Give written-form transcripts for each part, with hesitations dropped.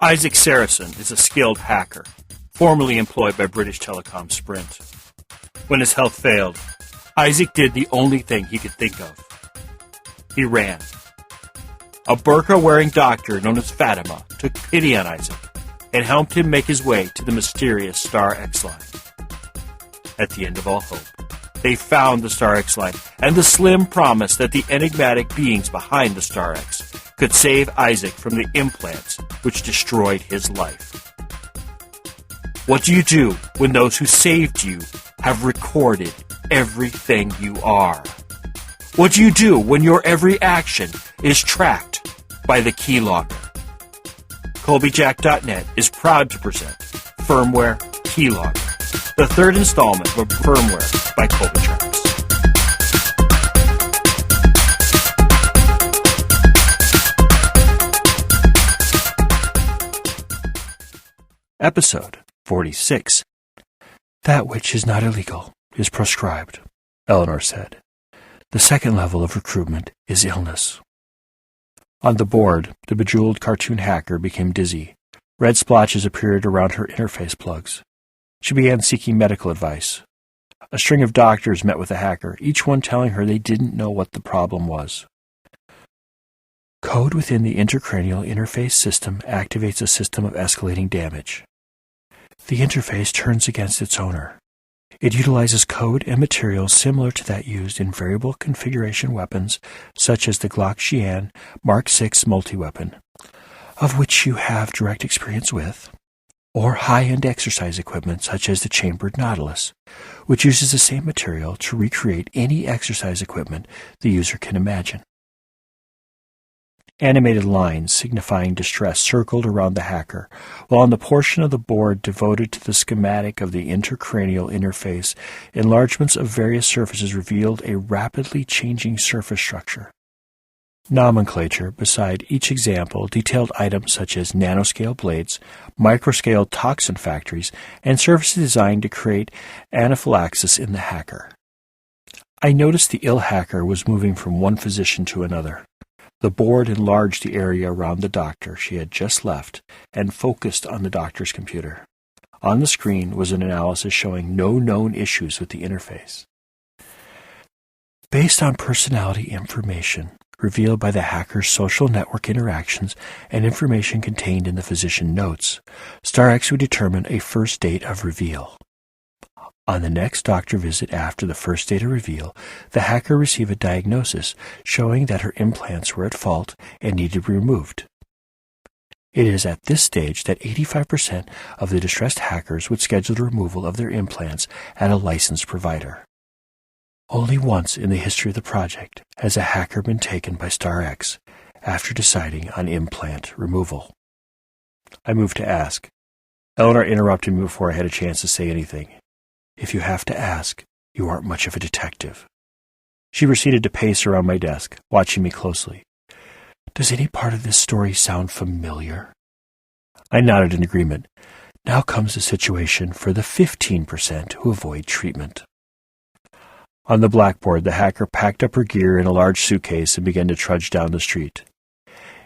Isaac Sarason is a skilled hacker, formerly employed by British Telecom-Sprint. When his health failed, Isaac did the only thing he could think of. He ran. A burqa-wearing doctor known as Fatima took pity on Isaac and helped him make his way to the mysterious Star X line. At the end of all hope, they found the Star X line and the slim promise that the enigmatic beings behind the Star X could save Isaac from the implants which destroyed his life. What do you do when those who saved you have recorded everything you are? What do you do when your every action is tracked by the Keylogger? Colbyjack.net is proud to present Firmware Keylogger, the third installment of Firmware by Colbytrax. Episode 46. That which is not illegal is proscribed, Eleanor said. The second level of recruitment is illness. On the board, the bejeweled cartoon hacker became dizzy. Red splotches appeared around her interface plugs. She began seeking medical advice. A string of doctors met with the hacker, each one telling her they didn't know what the problem was. Code within the intracranial interface system activates a system of escalating damage. The interface turns against its owner. It utilizes code and materials similar to that used in variable configuration weapons such as the Glock Xian Mark VI multi-weapon, of which you have direct experience with, or high-end exercise equipment such as the chambered Nautilus, which uses the same material to recreate any exercise equipment the user can imagine. Animated lines signifying distress circled around the hacker, while on the portion of the board devoted to the schematic of the intracranial interface, enlargements of various surfaces revealed a rapidly changing surface structure. Nomenclature beside each example detailed items such as nanoscale blades, microscale toxin factories, and surfaces designed to create anaphylaxis in the hacker. I noticed the ill hacker was moving from one physician to another. The board enlarged the area around the doctor she had just left and focused on the doctor's computer. On the screen was an analysis showing no known issues with the interface. Based on personality information revealed by the hacker's social network interactions and information contained in the physician notes, StarX would determine a first date of reveal. On the next doctor visit after the first data reveal, the hacker received a diagnosis showing that her implants were at fault and needed to be removed. It is at this stage that 85% of the distressed hackers would schedule the removal of their implants at a licensed provider. Only once in the history of the project has a hacker been taken by StarX after deciding on implant removal. I moved to ask. Eleanor interrupted me before I had a chance to say anything. If you have to ask, you aren't much of a detective. She proceeded to pace around my desk, watching me closely. Does any part of this story sound familiar? I nodded in agreement. Now comes the situation for the 15% who avoid treatment. On the blackboard, the hacker packed up her gear in a large suitcase and began to trudge down the street.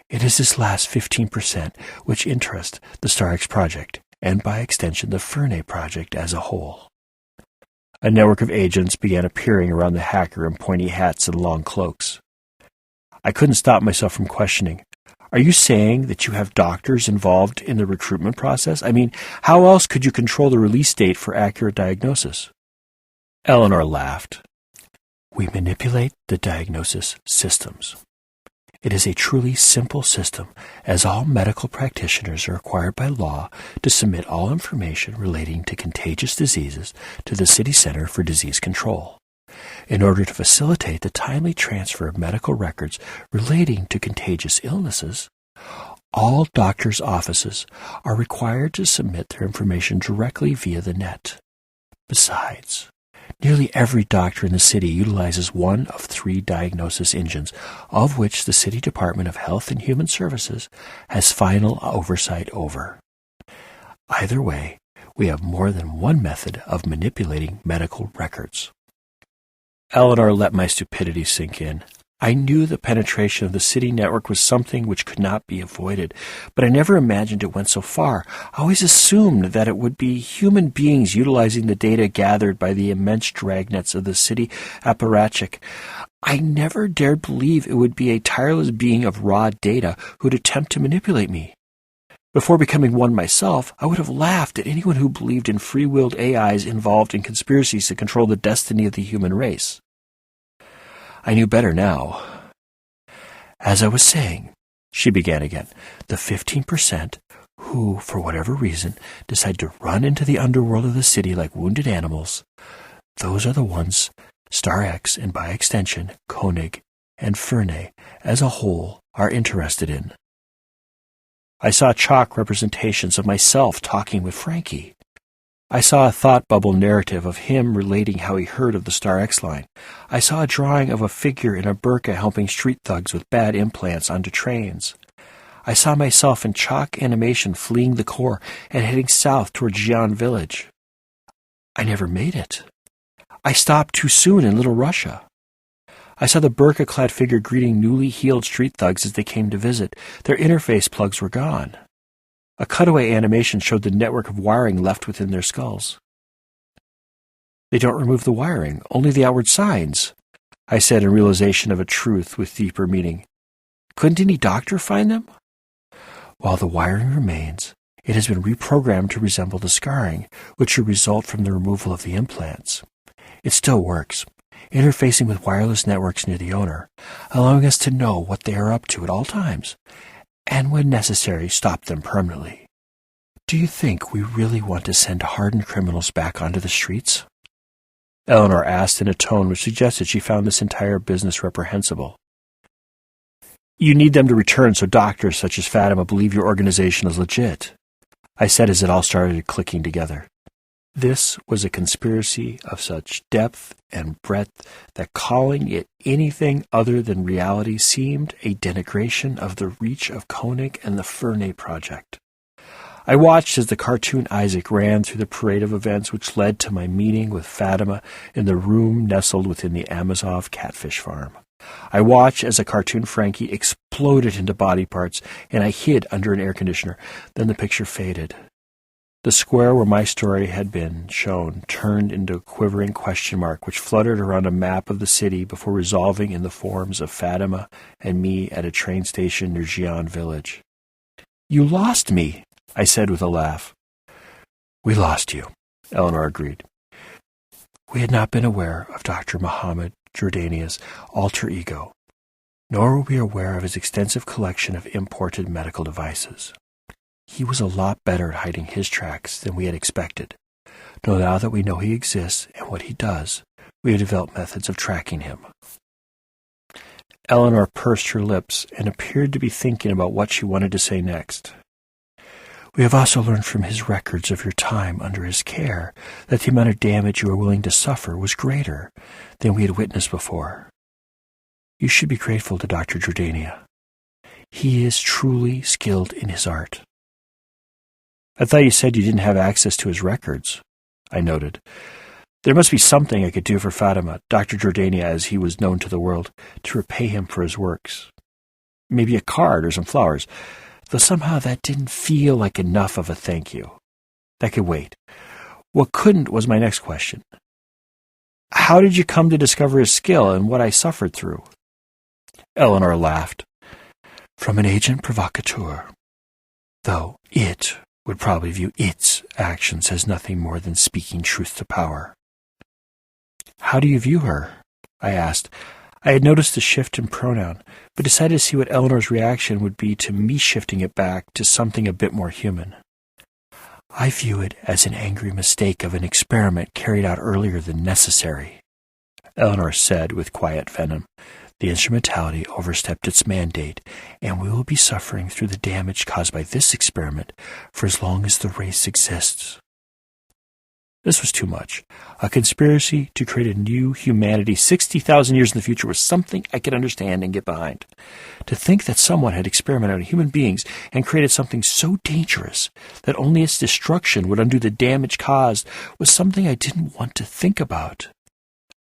It is this last 15% which interests the StarX project, and by extension the Fernet project as a whole. A network of agents began appearing around the hacker in pointy hats and long cloaks. I couldn't stop myself from questioning. Are you saying that you have doctors involved in the recruitment process? I mean, how else could you control the release date for accurate diagnosis? Eleanor laughed. We manipulate the diagnosis systems. It is a truly simple system, as all medical practitioners are required by law to submit all information relating to contagious diseases to the City Center for Disease Control. In order to facilitate the timely transfer of medical records relating to contagious illnesses, all doctors' offices are required to submit their information directly via the net. Besides, nearly every doctor in the city utilizes one of 3 diagnosis engines, of which the City Department of Health and Human Services has final oversight over. Either way, we have more than one method of manipulating medical records. Eleanor let my stupidity sink in. I knew the penetration of the city network was something which could not be avoided, but I never imagined it went so far. I always assumed that it would be human beings utilizing the data gathered by the immense dragnets of the city apparatchik. I never dared believe it would be a tireless being of raw data who would attempt to manipulate me. Before becoming one myself, I would have laughed at anyone who believed in free-willed AIs involved in conspiracies to control the destiny of the human race. I knew better now. As I was saying, she began again, the 15% who, for whatever reason, decide to run into the underworld of the city like wounded animals, those are the ones Star X and by extension Koenig and Ferney as a whole are interested in. I saw chalk representations of myself talking with Frankie. I saw a thought bubble narrative of him relating how he heard of the Star X line. I saw a drawing of a figure in a burqa helping street thugs with bad implants onto trains. I saw myself in chalk animation fleeing the core and heading south toward Xi'an village. I never made it. I stopped too soon in Little Russia. I saw the burqa-clad figure greeting newly healed street thugs as they came to visit. Their interface plugs were gone. A cutaway animation showed the network of wiring left within their skulls. They don't remove the wiring, only the outward signs, I said in realization of a truth with deeper meaning. Couldn't any doctor find them? While the wiring remains, it has been reprogrammed to resemble the scarring, which should result from the removal of the implants. It still works, interfacing with wireless networks near the owner, allowing us to know what they are up to at all times, and when necessary, stop them permanently. Do you think we really want to send hardened criminals back onto the streets? Eleanor asked in a tone which suggested she found this entire business reprehensible. You need them to return so doctors such as Fatima believe your organization is legit, I said as it all started clicking together. This was a conspiracy of such depth and breadth that calling it anything other than reality seemed a denigration of the reach of Koenig and the Ferney project. I watched as the cartoon Isaac ran through the parade of events which led to my meeting with Fatima in the room nestled within the Amazov catfish farm. I watched as a cartoon Frankie exploded into body parts, and I hid under an air conditioner. Then the picture faded. The square where my story had been shown turned into a quivering question mark which fluttered around a map of the city before resolving in the forms of Fatima and me at a train station near Xi'an village. You lost me, I said with a laugh. We lost you, Eleanor agreed. We had not been aware of Dr. Mohammed Jordania's alter ego, nor were we aware of his extensive collection of imported medical devices. He was a lot better at hiding his tracks than we had expected. Now that we know he exists and what he does, we have developed methods of tracking him. Eleanor pursed her lips and appeared to be thinking about what she wanted to say next. We have also learned from his records of your time under his care that the amount of damage you were willing to suffer was greater than we had witnessed before. You should be grateful to Dr. Jordania. He is truly skilled in his art. I thought you said you didn't have access to his records, I noted. There must be something I could do for Fatima, Dr. Jordania as he was known to the world, to repay him for his works. Maybe a card or some flowers, though somehow that didn't feel like enough of a thank you. That could wait. What couldn't was my next question. How did you come to discover his skill and what I suffered through? Eleanor laughed. From an agent provocateur, though it would probably view its actions as nothing more than speaking truth to power. How do you view her? I asked. I had noticed the shift in pronoun, but decided to see what Eleanor's reaction would be to me shifting it back to something a bit more human. I view it as an angry mistake of an experiment carried out earlier than necessary, Eleanor said with quiet venom. The instrumentality overstepped its mandate, and we will be suffering through the damage caused by this experiment for as long as the race exists. This was too much. A conspiracy to create a new humanity 60,000 years in the future was something I could understand and get behind. To think that someone had experimented on human beings and created something so dangerous that only its destruction would undo the damage caused was something I didn't want to think about.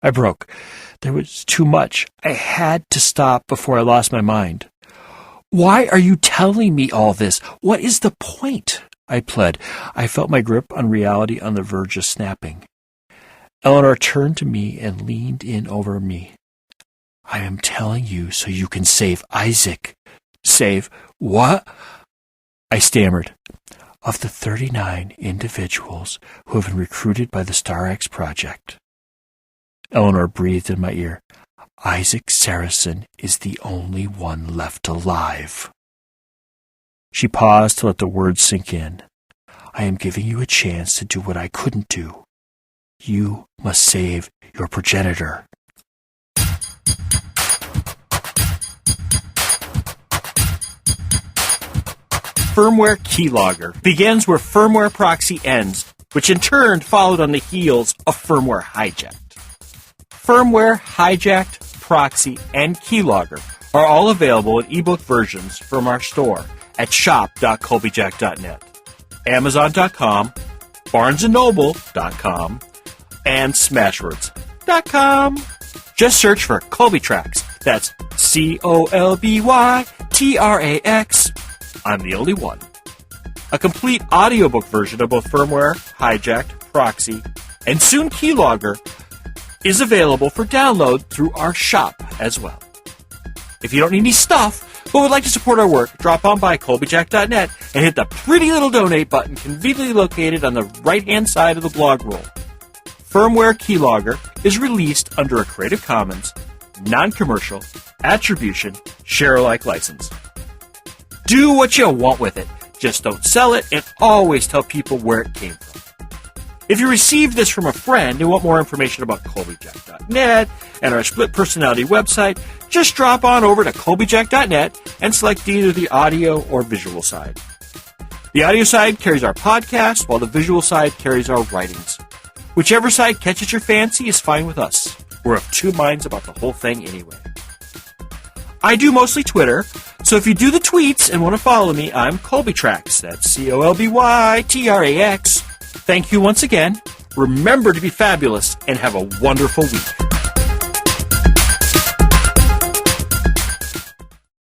I broke. There was too much. I had to stop before I lost my mind. Why are you telling me all this? What is the point? I pled. I felt my grip on reality on the verge of snapping. Eleanor turned to me and leaned in over me. I am telling you so you can save Isaac. Save what? I stammered. Of the 39 individuals who have been recruited by the StarX project. Eleanor breathed in my ear. Isaac Sarason is the only one left alive. She paused to let the words sink in. I am giving you a chance to do what I couldn't do. You must save your progenitor. Firmware Keylogger begins where Firmware Proxy ends, which in turn followed on the heels of Firmware Hijacked. Firmware Hijacked, Proxy, and Keylogger are all available in ebook versions from our store at shop.Colbyjack.net, Amazon.com, BarnesandNoble.com, and Smashwords.com. Just search for Colbytrax. That's Colbytrax. I'm the only one. A complete audiobook version of both Firmware, Hijacked, Proxy, and soon Keylogger is available for download through our shop as well. If you don't need any stuff, but would like to support our work, drop on by Colbyjack.net and hit the pretty little donate button conveniently located on the right-hand side of the blog roll. Firmware Keylogger is released under a Creative Commons, non-commercial, attribution, share-alike license. Do what you want with it. Just don't sell it, and always tell people where it came from. If you received this from a friend and want more information about Colbyjack.net and our split personality website, just drop on over to Colbyjack.net and select either the audio or visual side. The audio side carries our podcast, while the visual side carries our writings. Whichever side catches your fancy is fine with us. We're of two minds about the whole thing anyway. I do mostly Twitter, so if you do the tweets and want to follow me, I'm Colbytrax. That's Colbytrax. Thank you once again. Remember to be fabulous and have a wonderful week.